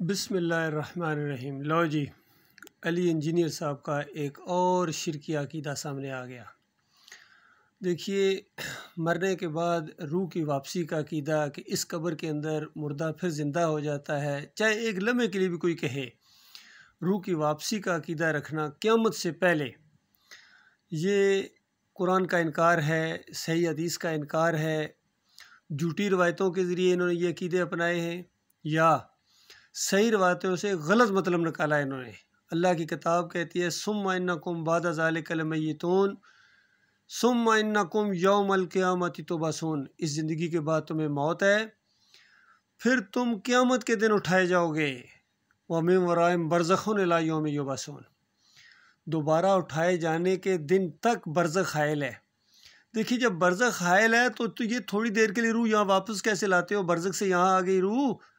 بسم اللہ الرحمن الرحیم۔ لو جی، علی انجینئر صاحب کا ایک اور شرکی عقیدہ سامنے آ گیا۔ دیکھیے، مرنے کے بعد روح کی واپسی کا عقیدہ کہ اس قبر کے اندر مردہ پھر زندہ ہو جاتا ہے، چاہے ایک لمحے کے لیے بھی کوئی کہے، روح کی واپسی کا عقیدہ رکھنا قیامت سے پہلے، یہ قرآن کا انکار ہے، صحیح حدیث کا انکار ہے، جھوٹی روایتوں کے ذریعے انہوں نے یہ عقیدے اپنائے ہیں یا صحیح روایتوں سے غلط مطلب نکالا ہے انہوں نے۔ اللہ کی کتاب کہتی ہے ثم انکم بعد ذلک لمیتون ثم انکم یوم القیامت تبعثون، اس زندگی کے بعد تمہیں موت ہے، پھر تم قیامت کے دن اٹھائے جاؤ گے۔ وَمِن وَرَائِهِمْ بَرْزَخٌ إِلَىٰ يَوْمِ يُبْعَثُونَ، دوبارہ اٹھائے جانے کے دن تک برزخ حائل ہے۔ دیکھیے، جب برزخ حائل ہے تو یہ تھوڑی دیر کے لیے روح یہاں واپس کیسے لاتے ہو؟ برزخ سے یہاں آ گئی روح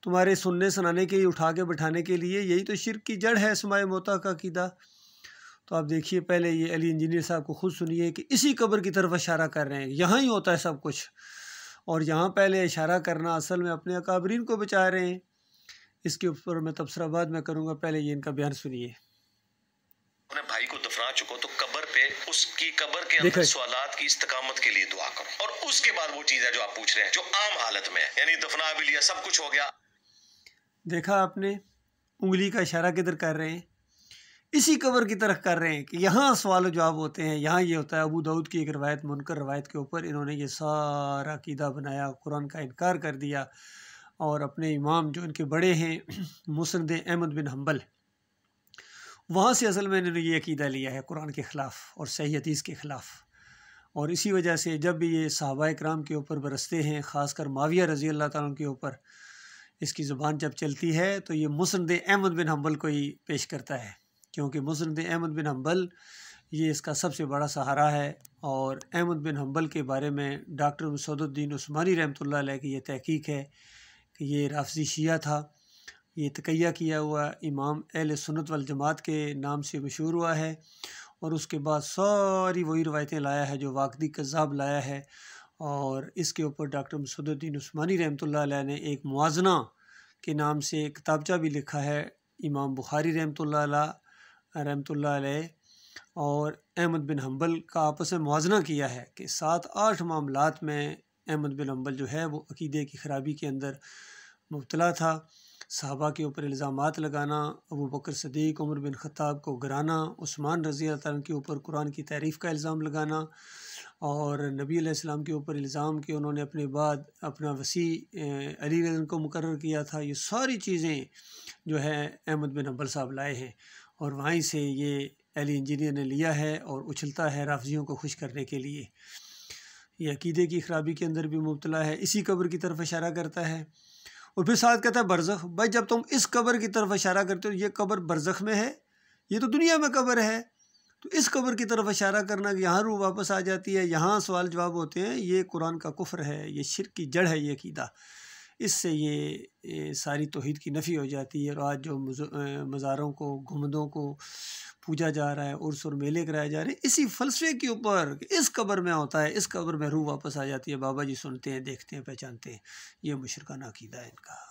تمہارے سننے سنانے کے لیے، اٹھا کے بٹھانے کے لیے، یہی تو شرک کی جڑ ہے اسماء موتا کا عقیدہ۔ تو آپ دیکھیے، پہلے یہ علی انجینئر صاحب کو خود سنیے کہ اسی قبر کی طرف اشارہ کر رہے ہیں، یہاں ہی ہوتا ہے سب کچھ، اور یہاں پہلے اشارہ کرنا اصل میں اپنے اکابرین کو بچا رہے ہیں۔ اس کے اوپر میں تبصرہ بعد میں کروں گا، پہلے یہ ان کا بیان سنیے۔ اپنے بھائی کو دفنا چکو تو قبر پہ اس کی قبر کے اندر سوالات کی استقامت کے لیے دعا کرو، اور اس کے بعد وہ چیز ہے جو آپ پوچھ رہے ہیں، جو عام حالت میں ہے، یعنی دفنا بھی لیا، سب کچھ ہو گیا۔ دیکھا آپ نے، انگلی کا اشارہ کدھر کر رہے ہیں؟ اسی قبر کی طرف کر رہے ہیں کہ یہاں سوال و جواب ہوتے ہیں، یہاں یہ ہوتا ہے۔ ابو داؤد کی ایک روایت، منکر روایت کے اوپر انہوں نے یہ سارا عقیدہ بنایا، قرآن کا انکار کر دیا، اور اپنے امام جو ان کے بڑے ہیں مسند احمد بن حنبل، وہاں سے اصل میں انہوں نے یہ عقیدہ لیا ہے قرآن کے خلاف اور صحیح حدیث کے خلاف۔ اور اسی وجہ سے جب بھی یہ صحابہ کرام کے اوپر برستے ہیں، خاص کر معاویہ رضی اللہ تعالیٰ عنہ کے اوپر، اس کی زبان جب چلتی ہے تو یہ مسند احمد بن حنبل کو ہی پیش کرتا ہے، کیونکہ مسند احمد بن حنبل یہ اس کا سب سے بڑا سہارا ہے۔ اور احمد بن حنبل کے بارے میں ڈاکٹر مسعود الدین عثمانی رحمۃ اللہ علیہ کی یہ تحقیق ہے کہ یہ رافضی شیعہ تھا، یہ تقیہ کیا ہوا امام اہل سنت والجماعت کے نام سے مشہور ہوا ہے، اور اس کے بعد ساری وہی روایتیں لایا ہے جو واقعی کذاب لایا ہے۔ اور اس کے اوپر ڈاکٹر مسعود الدین عثمانی رحمۃ اللہ علیہ نے ایک موازنہ کے نام سے ایک کتابچہ بھی لکھا ہے، امام بخاری رحمۃ اللہ علیہ اور احمد بن حنبل کا آپس میں موازنہ کیا ہے کہ 7-8 معاملات میں احمد بن حنبل جو ہے وہ عقیدے کی خرابی کے اندر مبتلا تھا۔ صحابہ کے اوپر الزامات لگانا، ابو بکر صدیق، عمر بن خطاب کو گرانا، عثمان رضی اللہ عنہ کے اوپر قرآن کی تعریف کا الزام لگانا، اور نبی علیہ السلام کے اوپر الزام کہ انہوں نے اپنے بعد اپنا وسیع علی رضی اللہ عنہ کو مقرر کیا تھا۔ یہ ساری چیزیں جو ہے احمد بن حنبل صاحب لائے ہیں، اور وہیں سے یہ علی انجینئر نے لیا ہے اور اچھلتا ہے رافضیوں کو خوش کرنے کے لیے۔ یہ عقیدے کی خرابی کے اندر بھی مبتلا ہے، اسی قبر کی طرف اشارہ کرتا ہے، اور پھر ساتھ کہتا ہے برزخ۔ بھائی، جب تم اس قبر کی طرف اشارہ کرتے ہو، یہ قبر برزخ میں ہے، یہ تو دنیا میں قبر ہے، تو اس قبر کی طرف اشارہ کرنا کہ یہاں روح واپس آ جاتی ہے، یہاں سوال جواب ہوتے ہیں، یہ قرآن کا کفر ہے، یہ شرک کی جڑ ہے یہ عقیدہ۔ اس سے یہ ساری توحید کی نفی ہو جاتی ہے، اور آج جو مزاروں کو، گنبدوں کو پوجا جا رہا ہے، عرس اور میلے کرائے جا رہے ہیں اسی فلسفے کے اوپر کہ اس قبر میں ہوتا ہے، اس قبر میں روح واپس آ جاتی ہے۔ بابا جی سنتے ہیں، دیکھتے ہیں، پہچانتے ہیں، یہ مشرکانہ عقیدہ ہے ان کا۔